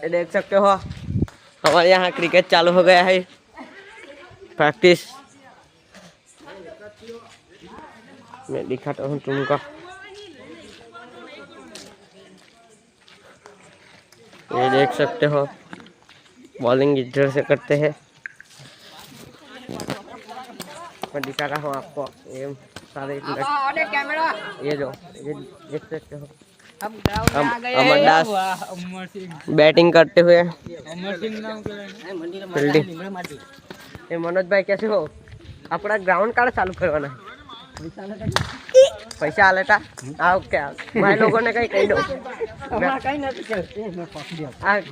ये देख सकते हो हमारे यहाँ क्रिकेट चालू हो गया है प्रैक्टिस। मैं दिखाता हूँ तुमको। ये देख सकते हो बॉलिंग इधर से करते हैं। मैं दिखा रहा हूँ आपको ये सारे ये देख सकते हो अमर दास बैटिंग करते हुए। ये मनोज भाई कैसे हो? अपना ग्राउंड कार्ड चालू करवाना है। पैसा आलेटा आओ क्या भाई लोगों ने कहीं कही दो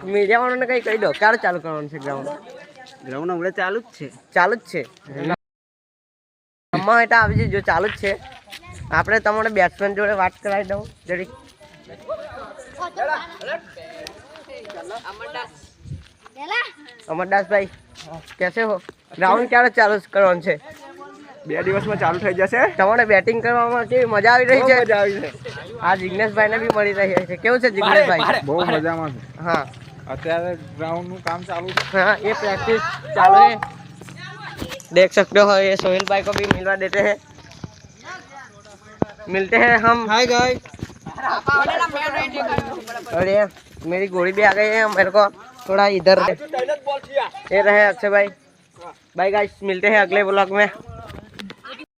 मीडिया वालों ने कहीं कही दो कार्ड चालू करवाना है। ग्राउंड हमें चालू જ છે અમ્મા એટા આવી જો ચાલુ જ છે। આપણે તમારે બેટ્સમેન જોડે વાત કરાવી દઉં જરી। અમરદાસ ભાઈ कैसे हो? ग्राउंड ક્યારે ચાલુ કરવાનું છે? 2 દિવસમાં ચાલુ થઈ જશે। તમારે બેટિંગ કરવામાં કેવી મજા આવી રહી છે? મજા આવી છે। આ જિગ્નેશભાઈને બી મળી રહી છે। કેવું છે જિગ્નેશભાઈ? બહુ મજામાં છે। हाँ અત્યારે ગ્રાઉન્ડનું કામ ચાલુ છે। हाँ ये प्रैक्टिस चालू है। देख सकते हो ये सोहेल भाई को भी मिलवा देते हैं। मिलते हैं हम। Hi guys. अरे मेरी गोली भी आ गई है मेरे को थोड़ा इधर। ये रहे अक्षय भाई। बाय गाइस मिलते हैं अगले ब्लॉग में।